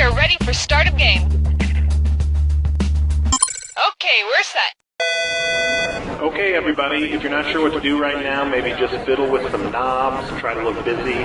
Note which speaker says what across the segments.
Speaker 1: are ready for start of game. Okay, we're set.
Speaker 2: Okay, everybody, if you're not sure what to do right now, maybe just fiddle with some knobs, try to look busy.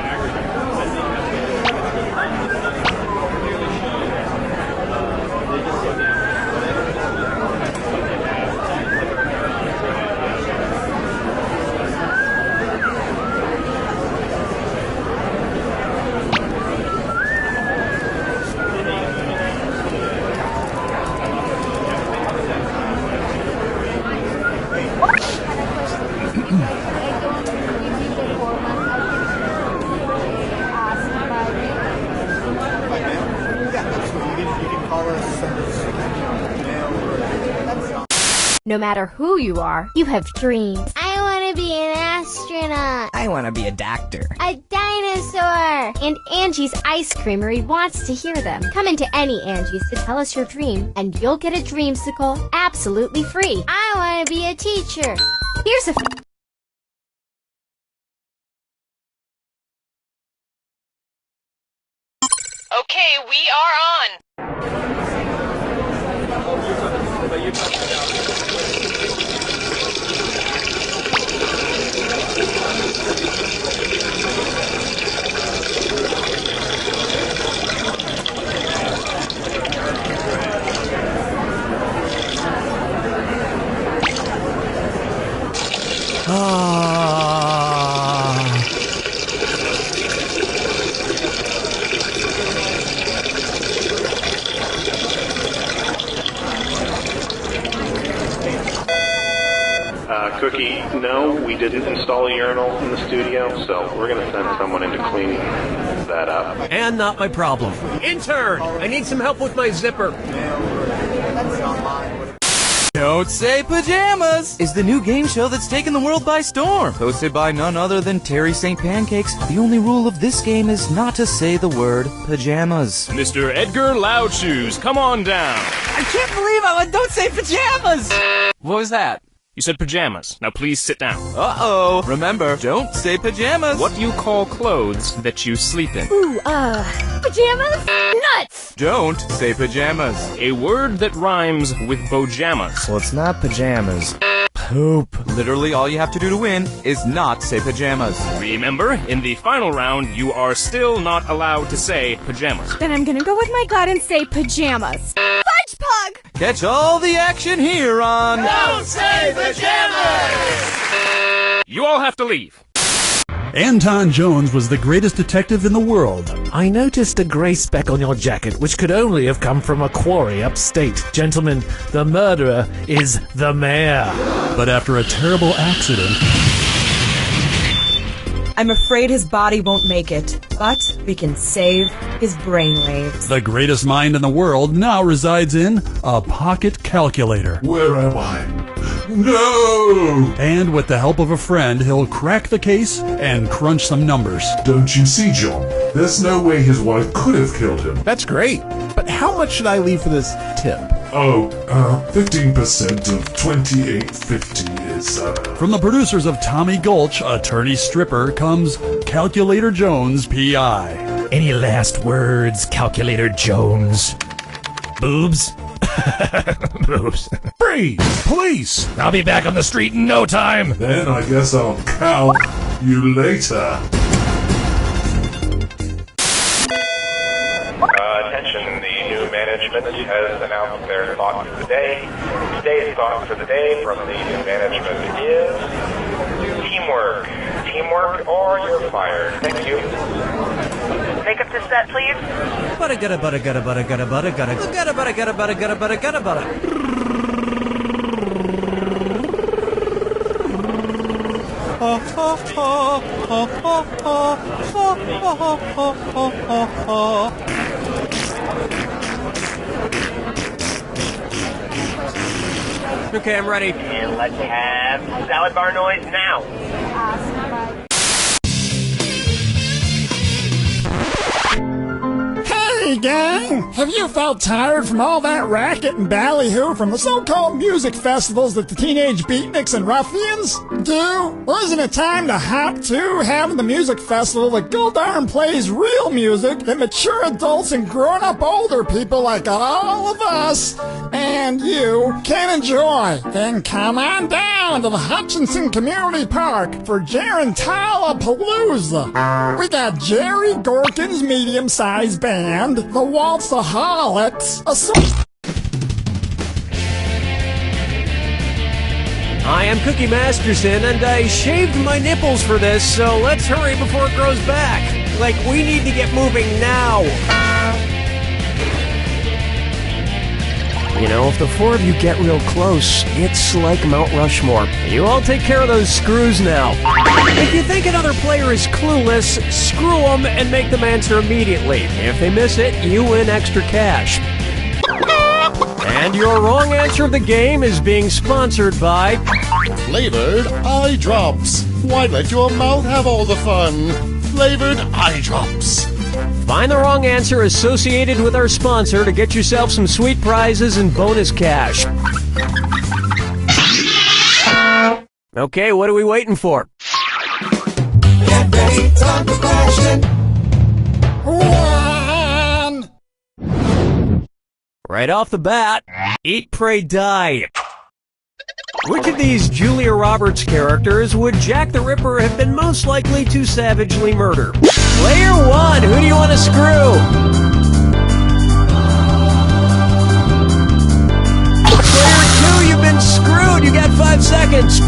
Speaker 3: No matter who you are, you have dreams.
Speaker 4: I want to be an astronaut.
Speaker 5: I want to be a doctor.
Speaker 4: A dinosaur.
Speaker 3: And Angie's Ice Creamery wants to hear them. Come into any Angie's to tell us your dream, and you'll get a dreamsicle absolutely free.
Speaker 4: I want to be a teacher.
Speaker 3: Here's a...
Speaker 1: Okay, we are on.
Speaker 2: Cookie, no, we didn't install a urinal in the studio, so we're going to send someone in to clean that up.
Speaker 6: And not my problem. Intern, I need some help with my zipper.
Speaker 5: Don't Say Pajamas is the new game show that's taken the world by storm. Hosted by none other than Terry St. Pancakes. The only rule of this game is not to say the word pajamas.
Speaker 7: Mr. Edgar Loudshoes, come on down.
Speaker 5: I can't believe I went Don't Say Pajamas! What was that?
Speaker 7: You said pajamas. Now please sit down.
Speaker 5: Uh-oh. Remember, don't say pajamas.
Speaker 7: What do you call clothes that you sleep in?
Speaker 3: Ooh, pajamas? Nuts!
Speaker 5: Don't say pajamas.
Speaker 7: A word that rhymes with bojamas.
Speaker 8: Well, it's not pajamas. Poop.
Speaker 5: Literally all you have to do to win is not say pajamas.
Speaker 7: Remember, in the final round, you are still not allowed to say pajamas.
Speaker 3: Then I'm gonna go with my gut and say pajamas. Fudge Pug!
Speaker 5: Catch all the action here on
Speaker 7: Don't Say Pajamas! You all have to leave.
Speaker 9: Anton Jones was the greatest detective in the world.
Speaker 10: I noticed a grey speck on your jacket, which could only have come from a quarry upstate. Gentlemen, the murderer is the mayor.
Speaker 9: But after a terrible accident...
Speaker 11: I'm afraid his body won't make it, but we can save his brainwaves.
Speaker 9: The greatest mind in the world now resides in a pocket calculator.
Speaker 12: Where am I? No!
Speaker 9: And with the help of a friend, he'll crack the case and crunch some numbers.
Speaker 12: Don't you see, John? There's no way his wife could have killed him.
Speaker 10: That's great, but how much should I leave for this tip?
Speaker 12: 15% of $28.50 is,
Speaker 9: From the producers of Tommy Gulch, Attorney Stripper, comes Calculator Jones, P.I.
Speaker 10: Any last words, Calculator Jones? Boobs? Boobs.
Speaker 12: Freeze! Police!
Speaker 10: I'll be back on the street in no time!
Speaker 12: Then I guess I'll calc you later.
Speaker 2: Attention, the new management has announced their thought for the day. Today's thought for the day from the new management is teamwork. Teamwork or you're fired. Thank you. Make up to set, please.
Speaker 5: Butter butter butter butter butter butter butter butter butter butter butter butter butter butter butter.
Speaker 6: Okay, I'm ready.
Speaker 2: And let's have salad bar noise now.
Speaker 13: Hey, gang! Have Have you felt tired from all that racket and ballyhoo from the so-called music festivals that the teenage beatniks and ruffians do? Well, isn't it time to hop to having the music festival that Goldarn plays real music that mature adults and grown-up older people like all of us and you can enjoy? Then come on down to the Hutchinson Community Park for Gerantala Palooza. We got Jerry Gorkin's medium-sized band, the Waltzaholics,
Speaker 6: I am Cookie Masterson, and I shaved my nipples for this, so let's hurry before it grows back. Like, we need to get moving now. You know, if the four of you get real close, it's like Mount Rushmore. You all take care of those screws now. If you think another player is clueless, screw them and make them answer immediately. If they miss it, you win extra cash. And your wrong answer of the game is being sponsored by
Speaker 14: Flavored Eye Drops. Why let your mouth have all the fun? Flavored Eye Drops.
Speaker 6: Find the wrong answer associated with our sponsor to get yourself some sweet prizes and bonus cash. Okay, what are we waiting for?
Speaker 13: Get ready, time for question. One.
Speaker 6: Right off the bat, Eat, Pray, Die. Which of these Julia Roberts characters would Jack the Ripper have been most likely to savagely murder? Player one, who do you want to screw? Player two, you've been screwed. You got 5 seconds.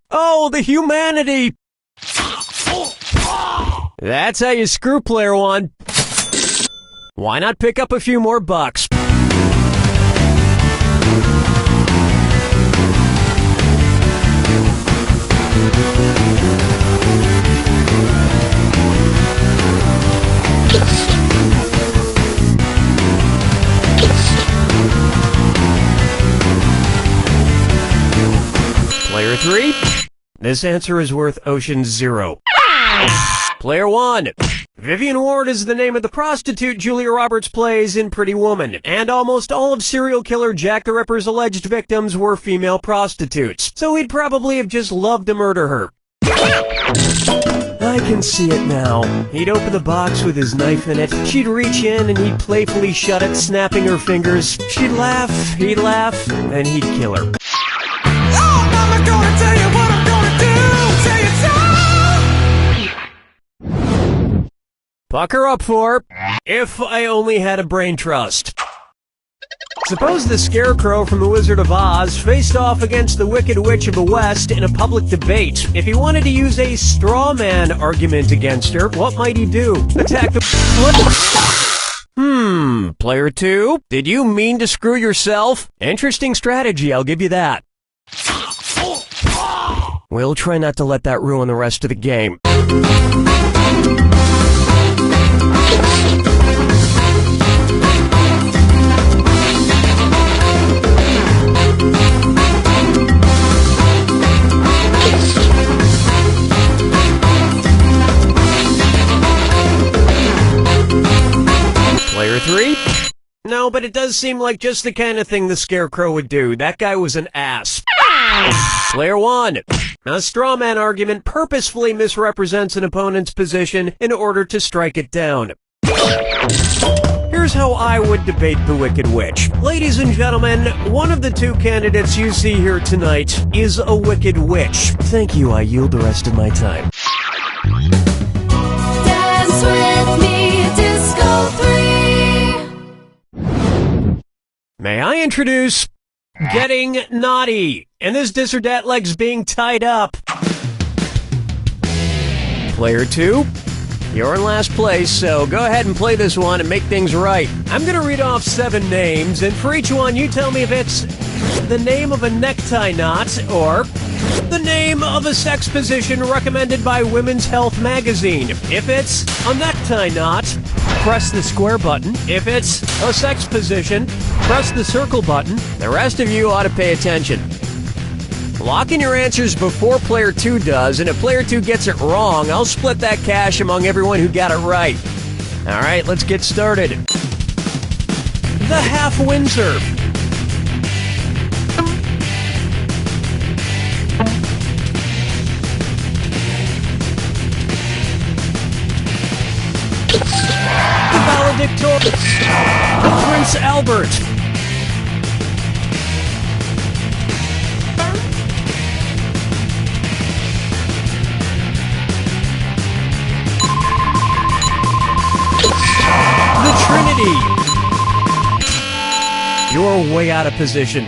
Speaker 6: Oh, the humanity. That's how you screw player one. Why not pick up a few more bucks? Player 3, this answer is worth Ocean 0. Player 1, Vivian Ward is the name of the prostitute Julia Roberts plays in Pretty Woman, and almost all of serial killer Jack the Ripper's alleged victims were female prostitutes, so he'd probably have just loved to murder her. I can see it now. He'd open the box with his knife in it, she'd reach in and he'd playfully shut it, snapping her fingers. She'd laugh, he'd laugh, and he'd kill her.
Speaker 13: I'm gonna tell you what I'm gonna do. Say it so.
Speaker 6: Pucker up for If I Only Had a Brain Trust. Suppose the Scarecrow from The Wizard of Oz faced off against the Wicked Witch of the West in a public debate. If he wanted to use a straw man argument against her, what might he do? Attack the... Player 2, did you mean to screw yourself? Interesting strategy, I'll give you that. We'll try not to let that ruin the rest of the game. Player 3? No, but it does seem like just the kind of thing the Scarecrow would do. That guy was an ass. Player 1. A straw man argument purposefully misrepresents an opponent's position in order to strike it down. Here's how I would debate the Wicked Witch. Ladies and gentlemen, one of the two candidates you see here tonight is a Wicked Witch. Thank you, I yield the rest of my time.
Speaker 4: Dance with me, Disco 3.
Speaker 6: May I introduce Getting Naughty, and this dis or dat leg's being tied up. Player 2, you're in last place, so go ahead and play this one and make things right. I'm gonna read off 7 names, and for each one you tell me if it's the name of a necktie knot or the name of a sex position recommended by Women's Health magazine. If it's a necktie knot, press the square button. If it's a sex position, press the circle button. The rest of you ought to pay attention. Lock in your answers before player 2 does, and if player 2 gets it wrong, I'll split that cash among everyone who got it right. All right, let's get started. The Half Windsor. The Valedictorian. Prince Albert. The Trinity. You're way out of position.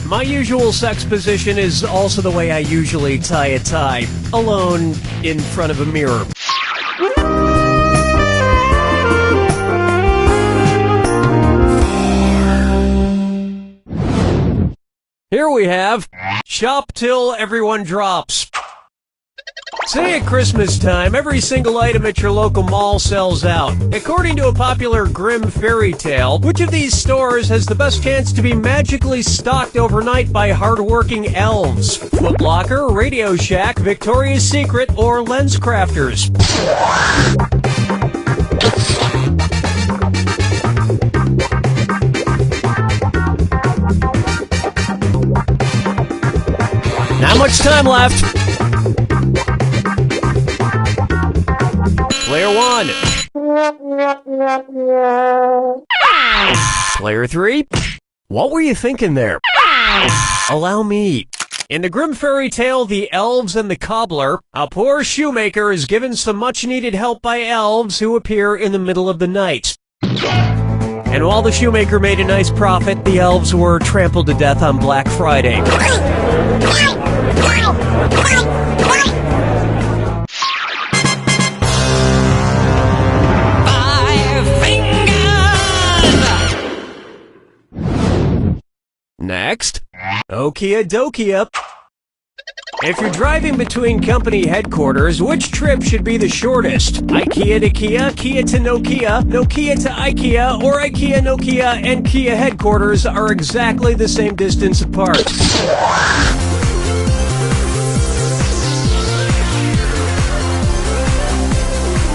Speaker 6: My usual sex position is also the way I usually tie a tie, alone in front of a mirror. Here we have Shop Till Everyone Drops. Say at Christmas time, every single item at your local mall sells out. According to a popular grim fairy tale, which of these stores has the best chance to be magically stocked overnight by hardworking elves? Foot Locker, Radio Shack, Victoria's Secret, or Lens Crafters? Not much time left. Player 1. Player 3. What were you thinking there? Allow me. In the grim fairy tale, The Elves and the Cobbler, a poor shoemaker is given some much-needed help by elves who appear in the middle of the night. And while the shoemaker made a nice profit, the elves were trampled to death on Black Friday. Next, Okia Dokia. If you're driving between company headquarters, which trip should be the shortest? IKEA to Kia, Kia to Nokia, Nokia to IKEA, or IKEA, Nokia, and Kia headquarters are exactly the same distance apart.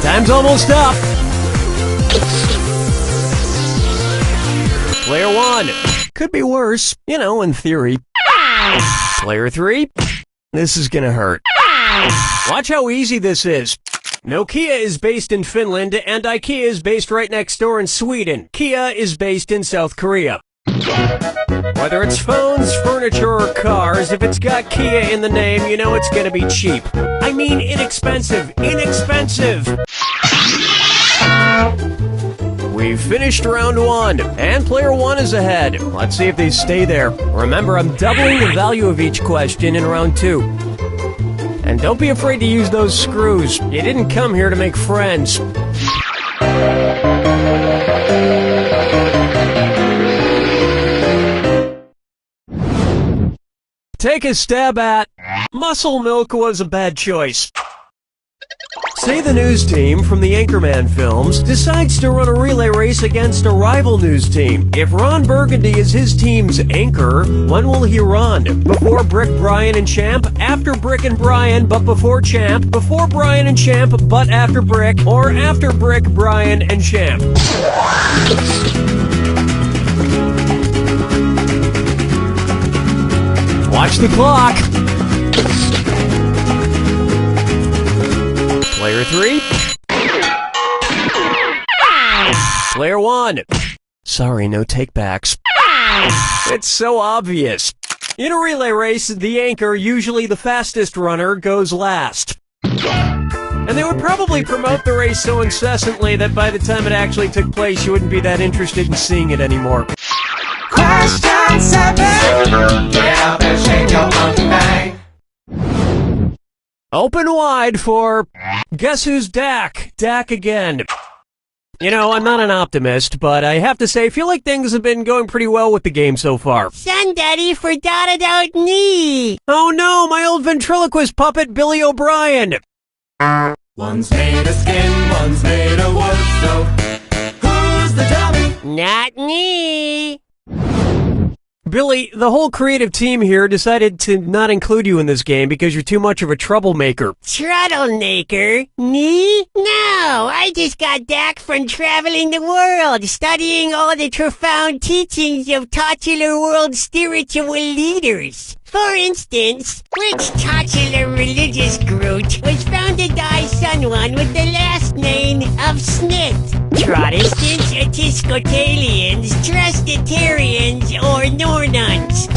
Speaker 6: Time's almost up. Player 1. Could be worse, in theory. Player 3. This is gonna hurt. Watch how easy this is. Nokia is based in Finland, and IKEA is based right next door in Sweden. Kia is based in South Korea. Whether it's phones, furniture, or cars, if it's got Kia in the name, you know it's gonna be cheap. I mean inexpensive. Inexpensive! We've finished round 1, and player 1 is ahead. Let's see if they stay there. Remember, I'm doubling the value of each question in round 2. And don't be afraid to use those screws. You didn't come here to make friends. Take a stab at muscle milk was a bad choice. Say the news team from the Anchorman films decides to run a relay race against a rival news team. If Ron Burgundy is his team's anchor, when will he run? Before Brick, Brian, and Champ? After Brick and Brian, but before Champ? Before Brian and Champ, but after Brick? Or after Brick, Brian, and Champ? Watch the clock. Player 3. Player 1. Sorry, no takebacks. It's so obvious. In a relay race, the anchor, usually the fastest runner, goes last. And they would probably promote the race so incessantly that by the time it actually took place, you wouldn't be that interested in seeing it anymore.
Speaker 4: Question 7. Get up and shake your monkey bang.
Speaker 6: Open wide for Guess Who's Dak? Dak again. I'm not an optimist, but I have to say, I feel like things have been going pretty well with the game so far.
Speaker 15: Son, Daddy forgot about me.
Speaker 6: Oh no, my old ventriloquist puppet, Billy O'Brien.
Speaker 4: One's made of skin, one's made of wood, so who's the dummy?
Speaker 15: Not me.
Speaker 6: Billy, the whole creative team here decided to not include you in this game because you're too much of a troublemaker.
Speaker 15: Troublemaker? Me? No, I just got back from traveling the world, studying all the profound teachings of titular world spiritual leaders. For instance, which titular religious group was founded by someone with the last name of Smith? Protestants, Episcopalians, Presbyterians, or Nornuns?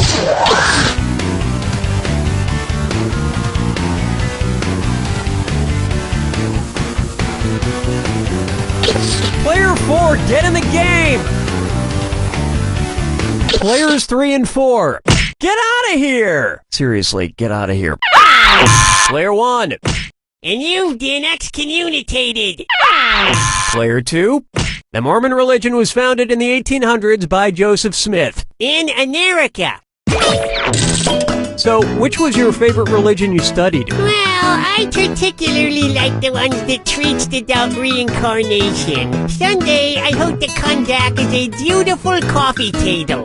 Speaker 6: Player 4, get in the game! Players 3 and 4, get out of here! Seriously, get out of here. Player 1.
Speaker 15: And you've been excommunicated.
Speaker 6: Player 2. The Mormon religion was founded in the 1800s by Joseph Smith.
Speaker 15: In America.
Speaker 6: So, which was your favorite religion you studied?
Speaker 15: Well, I particularly like the ones that preach about reincarnation. Someday, I hope to come back as a beautiful coffee table.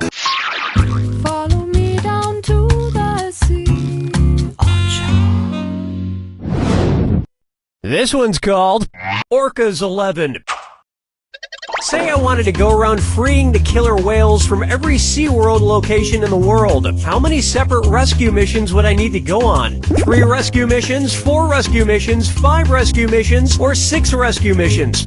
Speaker 4: Follow me down to the sea.
Speaker 6: This one's called Orcas 11. Say I wanted to go around freeing the killer whales from every SeaWorld location in the world. How many separate rescue missions would I need to go on? 3 rescue missions, 4 rescue missions, 5 rescue missions, or 6 rescue missions?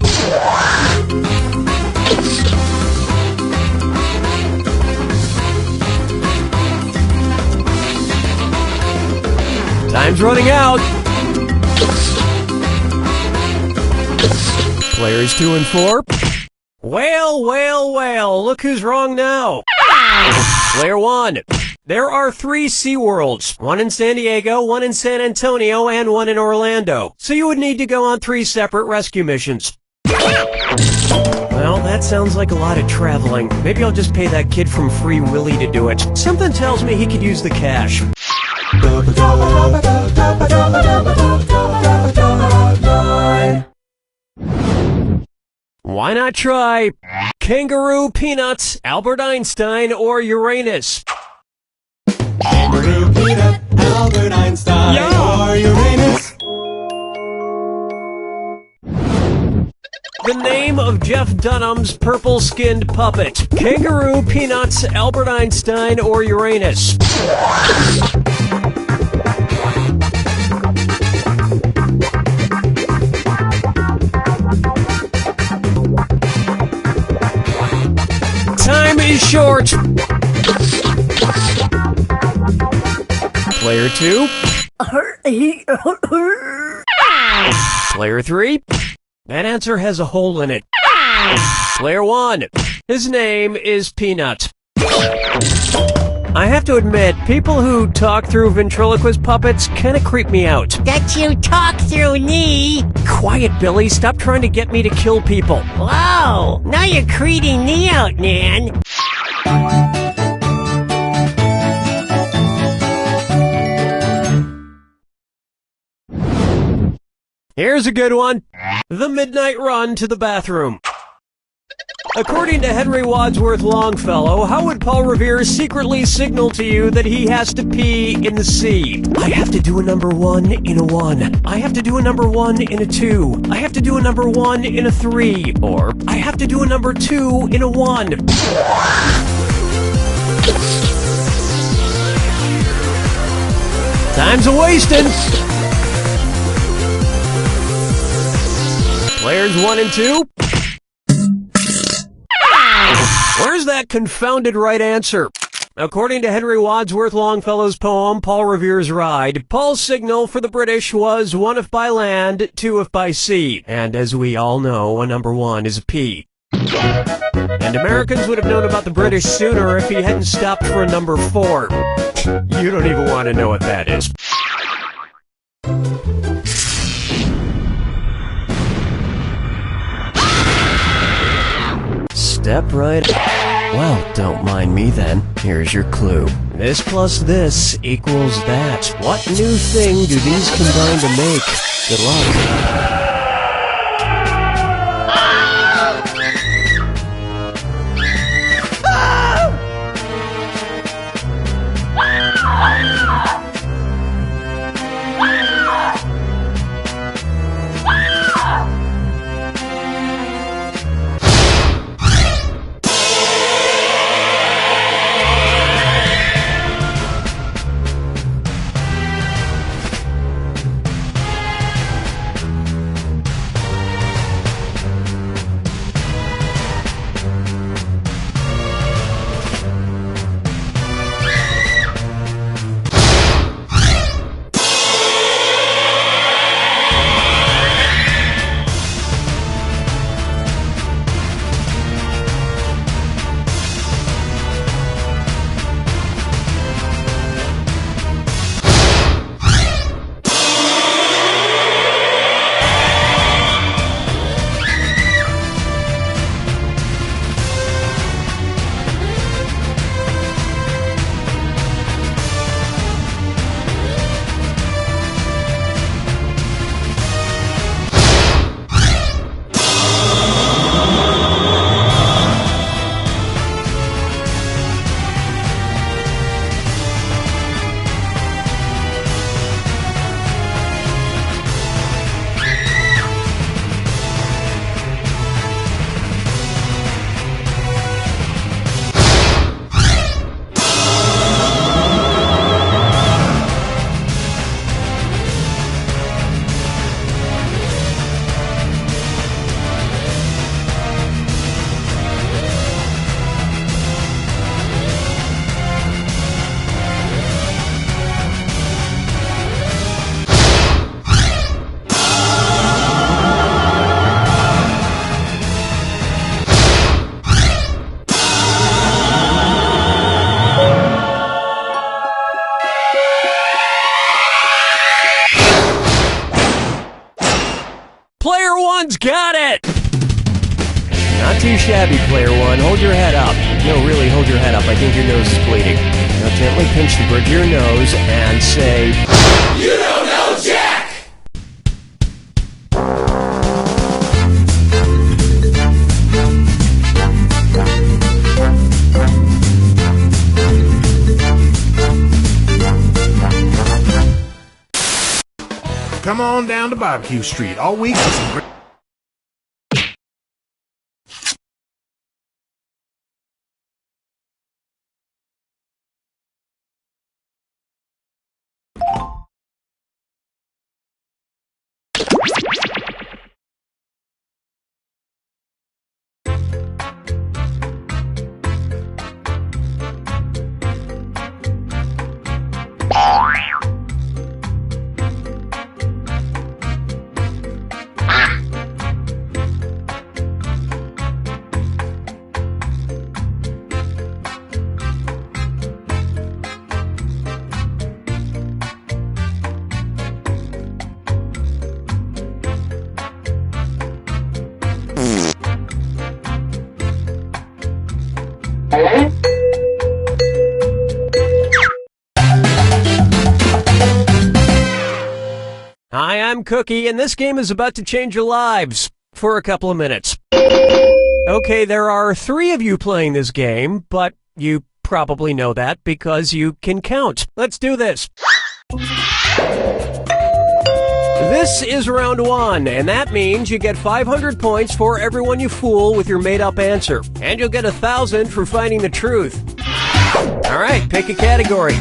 Speaker 6: Time's running out. Players 2 and 4. Well, look who's wrong now. Player 1. There are 3 SeaWorlds, 1 in San Diego, 1 in San Antonio, and 1 in Orlando. So you would need to go on 3 separate rescue missions. Well, that sounds like a lot of traveling. Maybe I'll just pay that kid from Free Willy to do it. Something tells me he could use the cash. Why not try Kangaroo, Peanuts, Albert Einstein, or Uranus?
Speaker 4: Kangaroo, peanut, Albert Einstein, or Uranus.
Speaker 6: The name of Jeff Dunham's purple-skinned puppet. Kangaroo, Peanuts, Albert Einstein, or Uranus? Time is short. Player 2. Player 3. That answer has a hole in it. Player 1. His name is Peanut. I have to admit, people who talk through ventriloquist puppets kind of creep me out.
Speaker 15: That you talk through me?
Speaker 6: Quiet, Billy. Stop trying to get me to kill people.
Speaker 15: Whoa! Now you're creeping me out, man.
Speaker 6: Here's a good one. The midnight run to the bathroom. According to Henry Wadsworth Longfellow, how would Paul Revere secretly signal to you that he has to pee in the sea? I have to do a number 1 in a 1. I have to do a number 1 in a 2. I have to do a number 1 in a 3. Or, I have to do a number 2 in a 1. Time's a-wasting. Players 1 and 2. Where's that confounded right answer? According to Henry Wadsworth Longfellow's poem, Paul Revere's Ride, Paul's signal for the British was 1 if by land, 2 if by sea. And as we all know, a number 1 is a P. And Americans would have known about the British sooner if he hadn't stopped for a number 4. You don't even want to know what that is. Step right... Well, don't mind me then. Here's your clue. This plus this equals that. What new thing do these combine to make? Good luck. too shabby, player one. Hold your head up. No, really, hold your head up. I think your nose is bleeding. Now gently pinch the bridge of your nose and say, "You don't know Jack!"
Speaker 16: Come on down to Barbecue Street all week for some great...
Speaker 6: Hi, I'm Cookie, and this game is about to change your lives for a couple of minutes. Okay, there are 3 of you playing this game, but you probably know that because you can count. Let's do this. This is round 1, and that means you get 500 points for everyone you fool with your made-up answer, and you'll get 1,000 for finding the truth. All right, pick a category.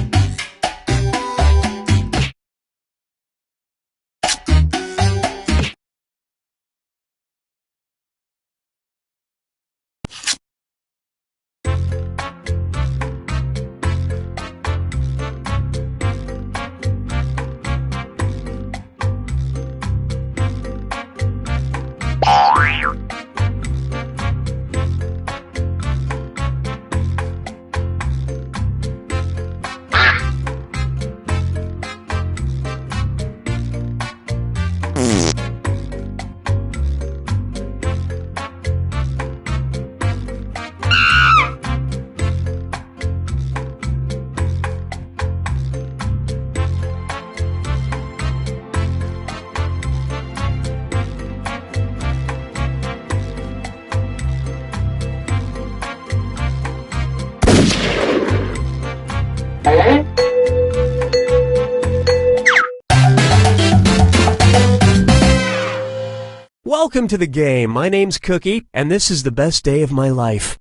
Speaker 6: Welcome to the game. My name's Cookie, and this is the best day of my life.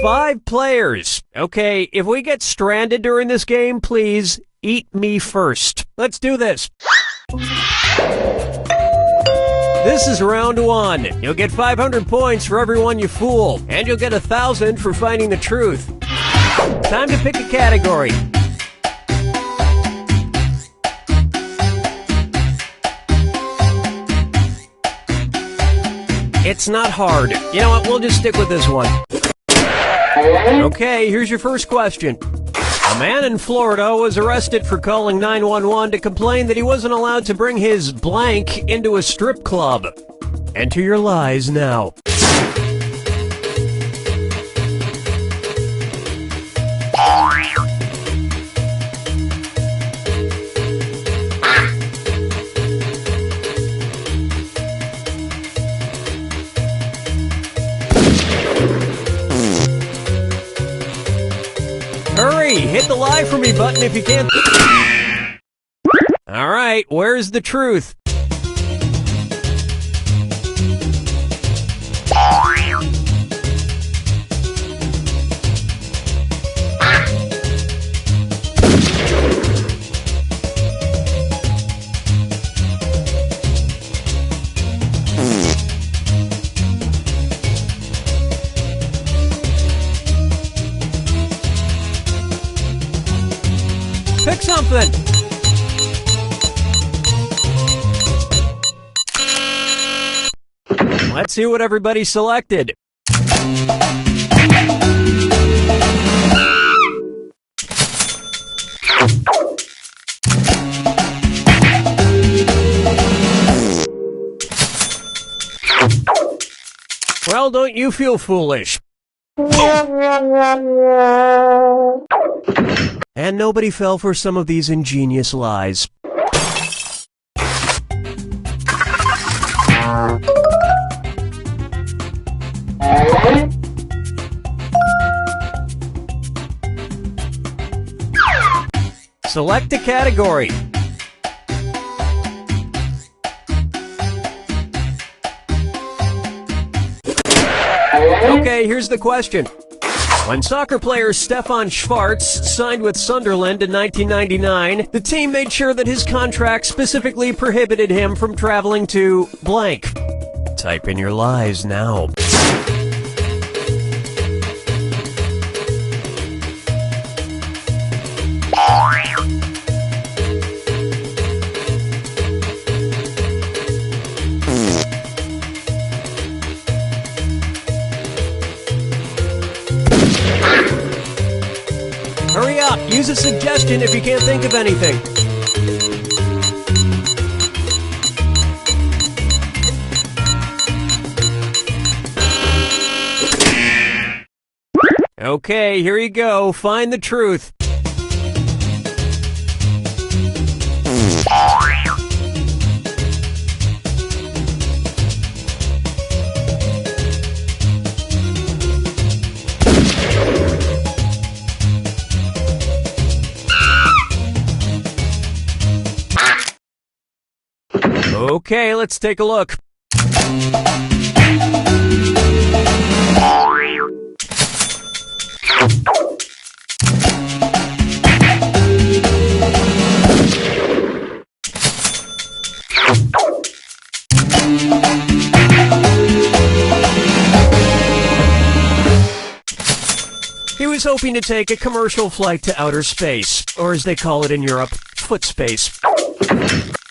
Speaker 6: 5 players. Okay, if we get stranded during this game, please eat me first. Let's do this. This is round 1. You'll get 500 points for everyone you fool, and you'll get 1,000 for finding the truth. Time to pick a category. It's not hard. You know what? We'll just stick with this one. Okay, here's your first question. A man in Florida was arrested for calling 911 to complain that he wasn't allowed to bring his blank into a strip club. Enter your lies now. Hurry, hit the lie for me button if you can't. All right, where's the truth? Pick something. Let's see what everybody selected. Well, don't you feel foolish. And nobody fell for some of these ingenious lies. Select a category. Okay, here's the question. When soccer player Stefan Schwarz signed with Sunderland in 1999, the team made sure that his contract specifically prohibited him from traveling to blank. Type in your lies now. Hurry up! Use a suggestion if you can't think of anything. Okay, here you go. Find the truth. Okay, let's take a look. He was hoping to take a commercial flight to outer space, or as they call it in Europe, foot space.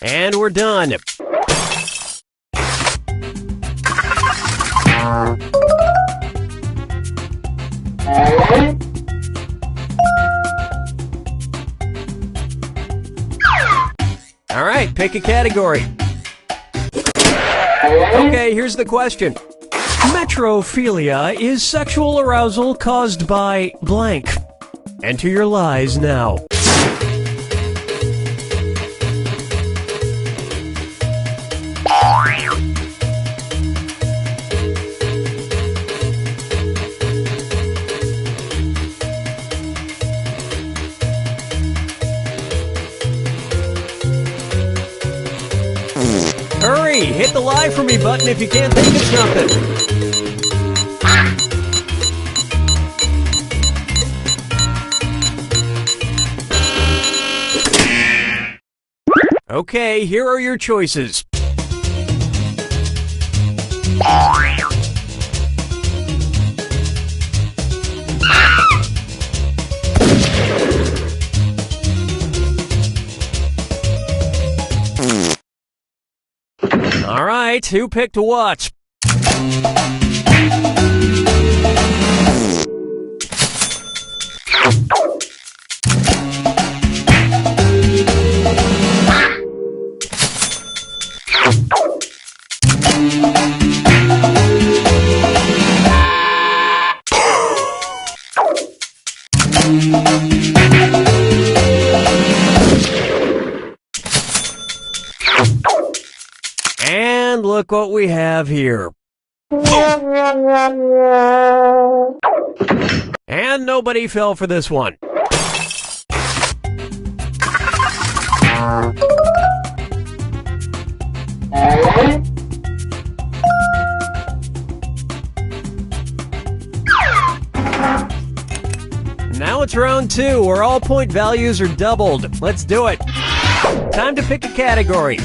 Speaker 6: And we're done. All right, pick a category. Okay, here's the question. Metrophilia is sexual arousal caused by blank. Enter your lies now. Hurry! Hit the lie for me button if you can't think of something. Okay, here are your choices. All right, who picked what? And look what we have here. And nobody fell for this one. Now it's round 2, where all point values are doubled. Let's do it. Time to pick a category.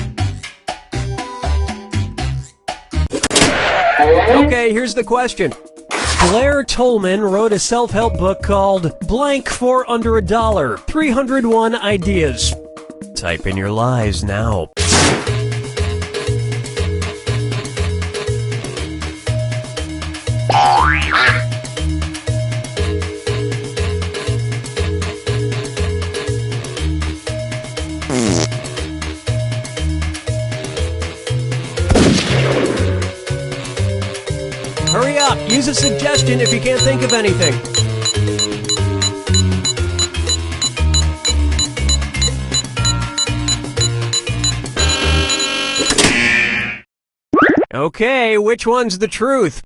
Speaker 6: Okay, here's the question. Blair Tolman wrote a self-help book called Blank for Under $1, 301 Ideas. Type in your lies now. Hurry up, use a suggestion if you can't think of anything. Okay, which one's the truth?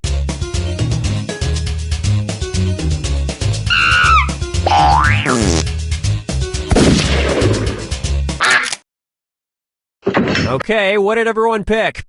Speaker 6: Okay, what did everyone pick?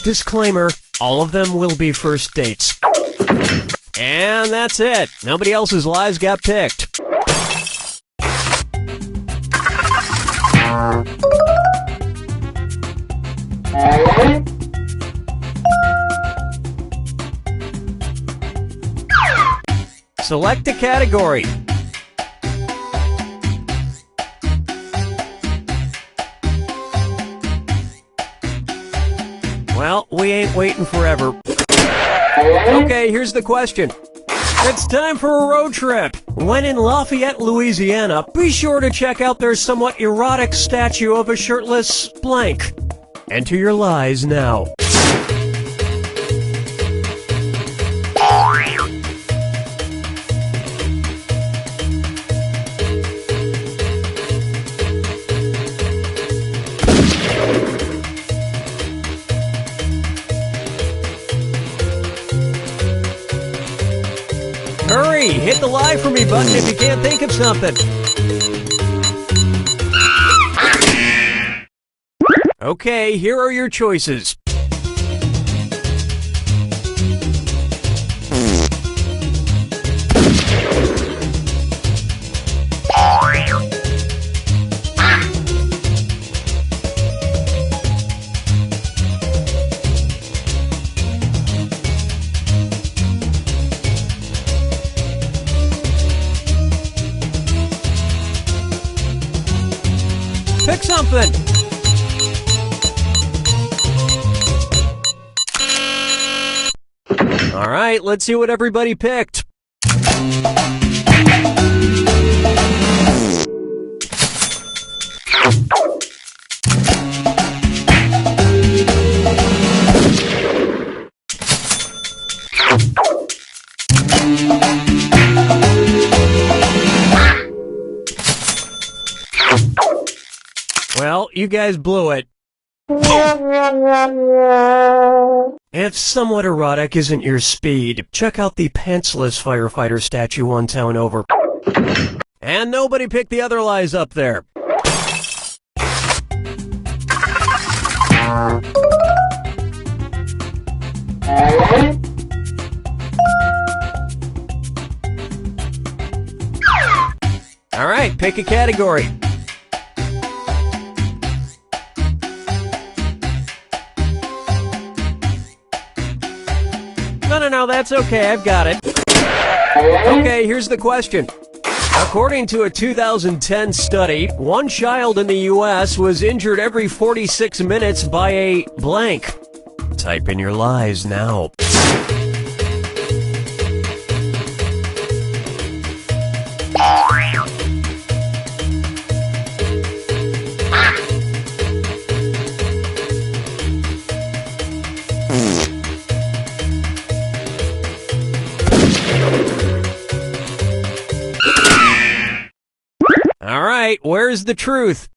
Speaker 6: Disclaimer, all of them will be first dates. And that's it. Nobody else's lies got picked. Select a category. Well, we ain't waiting forever. Okay, here's the question. It's time for a road trip. When in Lafayette, Louisiana, be sure to check out their somewhat erotic statue of a shirtless blank. Enter your lies now. Hurry! Hit the lie for me button if you can't think of something. Okay, here are your choices. Pick something! Alright, let's see what everybody picked. Well, you guys blew it. If somewhat erotic isn't your speed, check out the pantsless firefighter statue one town over. And nobody picked the other lies up there. Alright, pick a category. No, that's okay, I've got it. Okay, here's the question. According to a 2010 study, one child in the U.S. was injured every 46 minutes by a blank. Type in your lies now. Alright, where's the truth?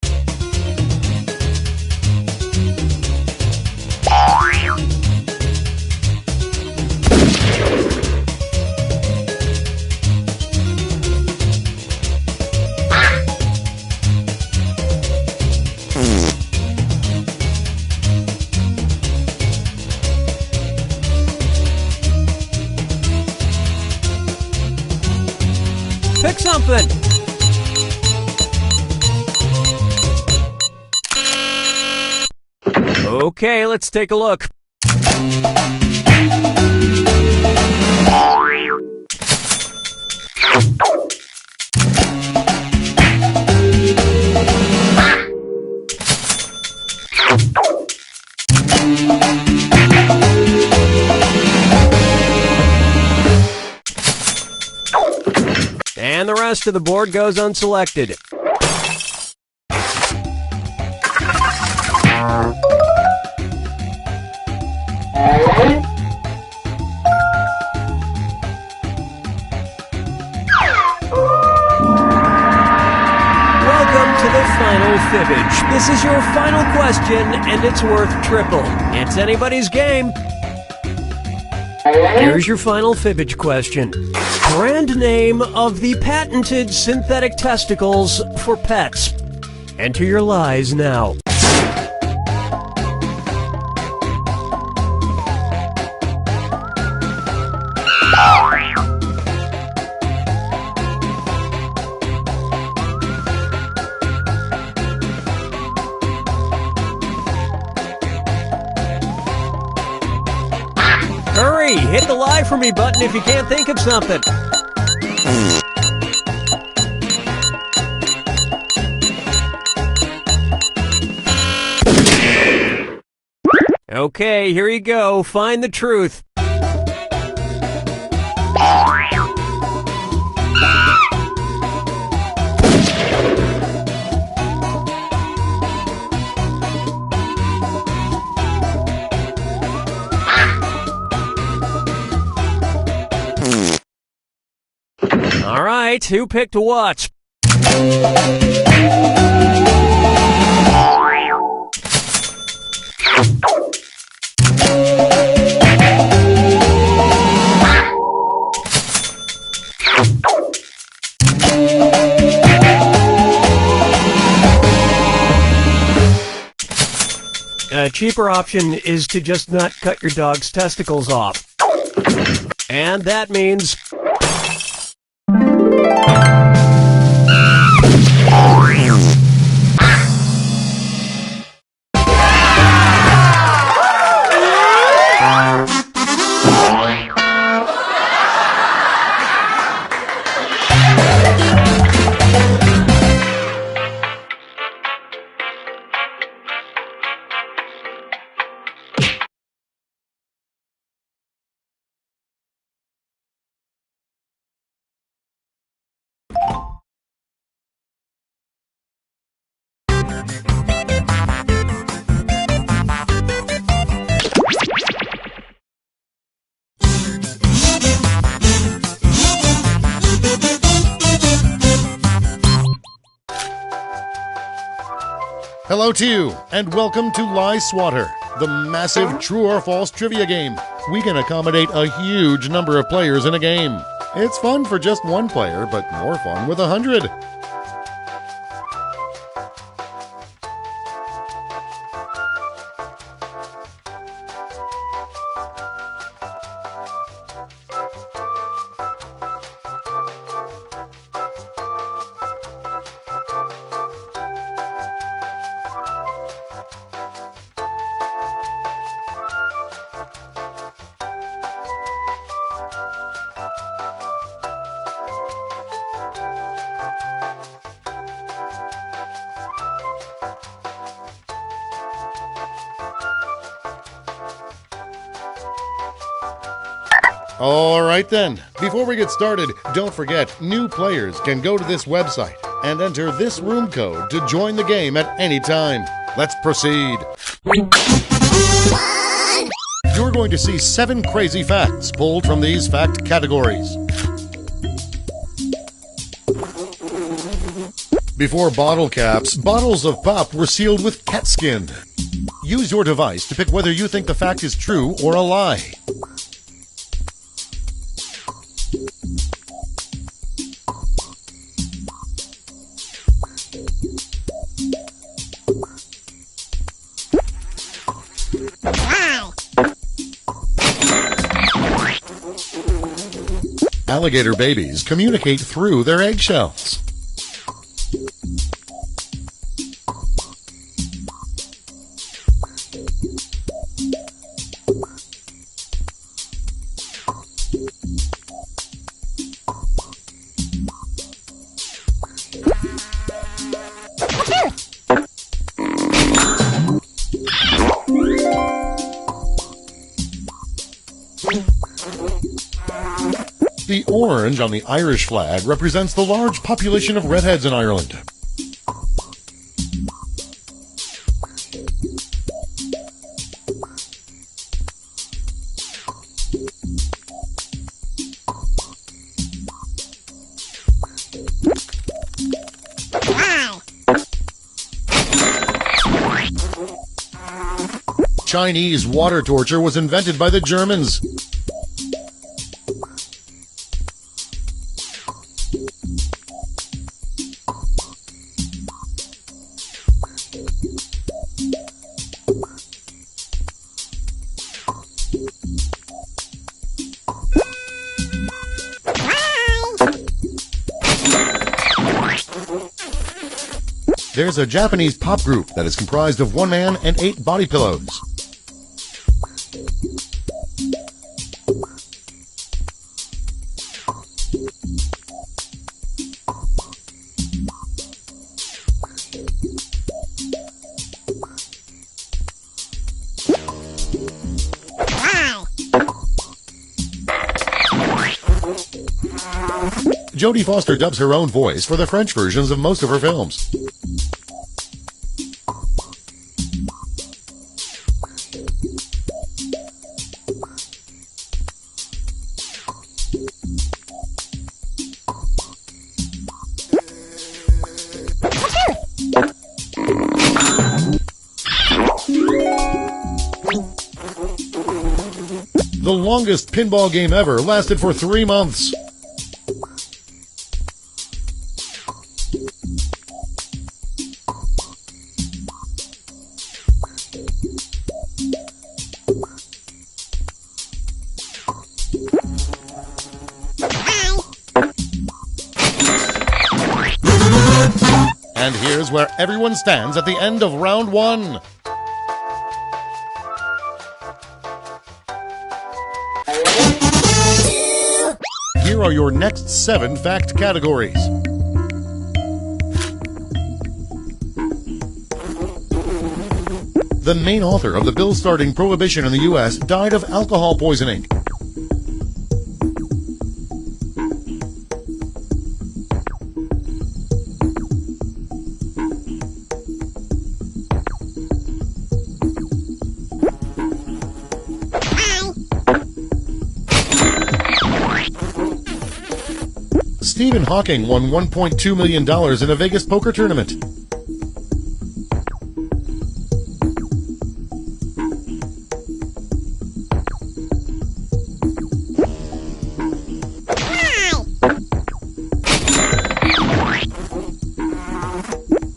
Speaker 6: Pick something! Okay, let's take a look. And the rest of the board goes unselected. To the final fibbage. This is your final question, and it's worth triple. It's anybody's game. Here's your final fibbage question. Brand name of the patented synthetic testicles for pets. Enter your lies now. Hurry! Hit the lie for me button if you can't think of something. Okay, here you go. Find the truth. All right, who picked what? A cheaper option is to just not cut your dog's testicles off. And that means...
Speaker 14: Hello to you, and welcome to Lie Swatter, the massive true or false trivia game. We can accommodate a huge number of players in a game. It's fun for just one player, but more fun with 100. All right then, before we get started, don't forget, new players can go to this website and enter this room code to join the game at any time. Let's proceed. You're going to see 7 crazy facts pulled from these fact categories. Before bottle caps, bottles of pop were sealed with cat skin. Use your device to pick whether you think the fact is true or a lie. Alligator babies communicate through their eggshells. The orange on the Irish flag represents the large population of redheads in Ireland. Chinese water torture was invented by the Germans. There's a Japanese pop group that is comprised of one man and 8 body pillows. Jodie Foster dubs her own voice for the French versions of most of her films. The longest pinball game ever lasted for 3 months. And here's where everyone stands at the end of round 1. Here are your next 7 fact categories. The main author of the bill starting prohibition in the U.S. died of alcohol poisoning. Stephen Hawking won $1.2 million in a Vegas poker tournament.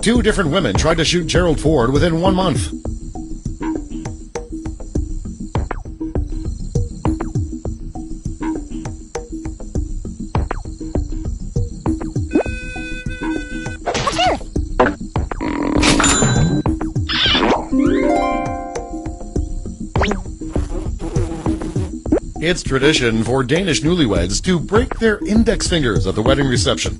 Speaker 14: Two different women tried to shoot Gerald Ford within 1 month. It's tradition for Danish newlyweds to break their index fingers at the wedding reception.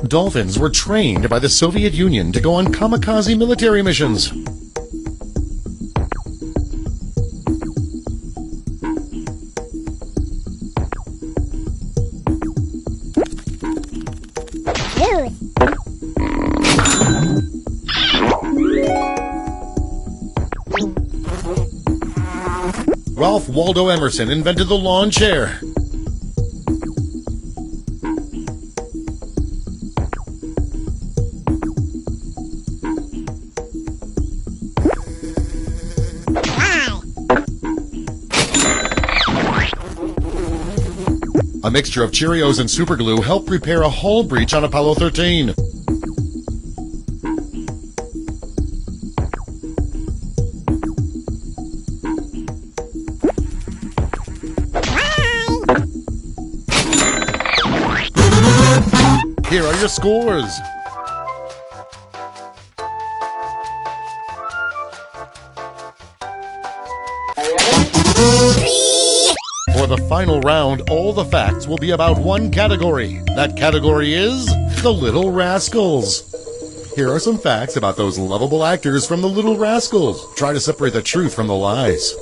Speaker 14: Dolphins were trained by the Soviet Union to go on kamikaze military missions. Ralph Waldo Emerson invented the lawn chair. A mixture of Cheerios and superglue helped repair a hull breach on Apollo 13. Here are your scores. For the final round, all the facts will be about one category. That category is The Little Rascals. Here are some facts about those lovable actors from The Little Rascals. Try to separate the truth from the lies.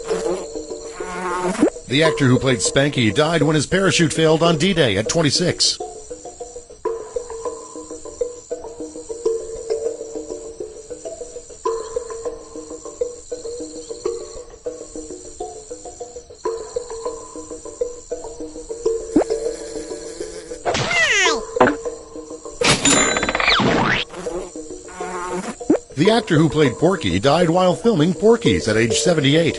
Speaker 14: The actor who played Spanky died when his parachute failed on D-Day at 26. The actor who played Porky died while filming Porky's at age 78.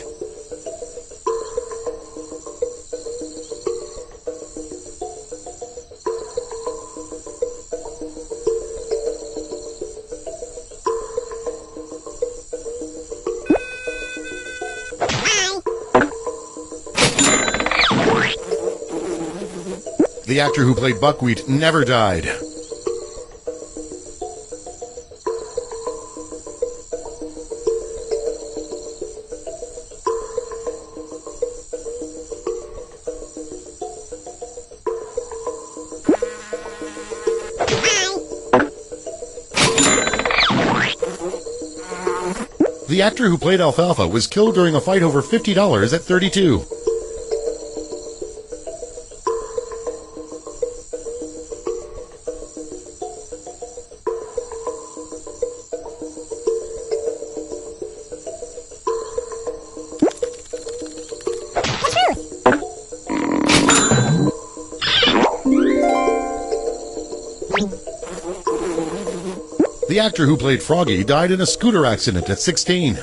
Speaker 14: The actor who played Buckwheat never died. The actor who played Alfalfa was killed during a fight over $50 at 32. The actor who played Froggy died in a scooter accident at 16.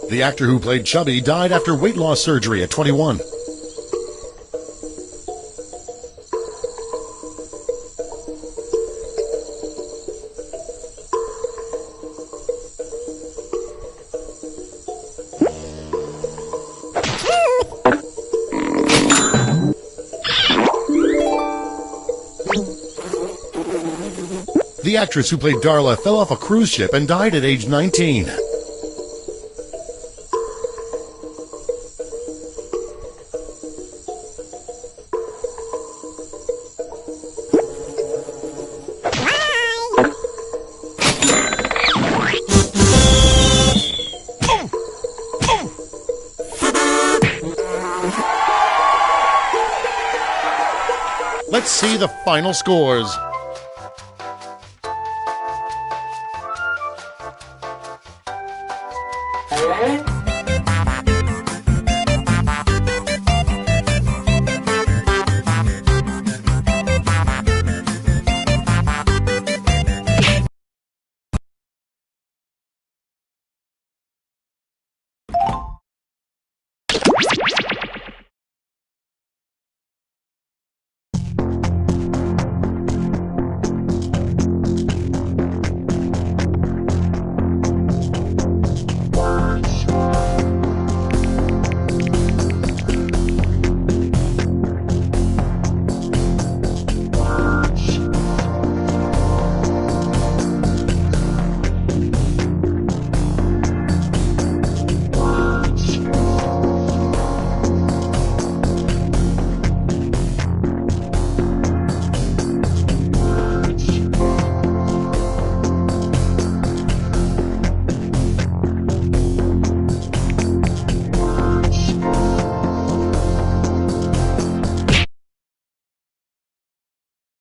Speaker 14: The actor who played Chubby died after weight loss surgery at 21. The actress who played Darla fell off a cruise ship and died at age 19. Let's see the final scores.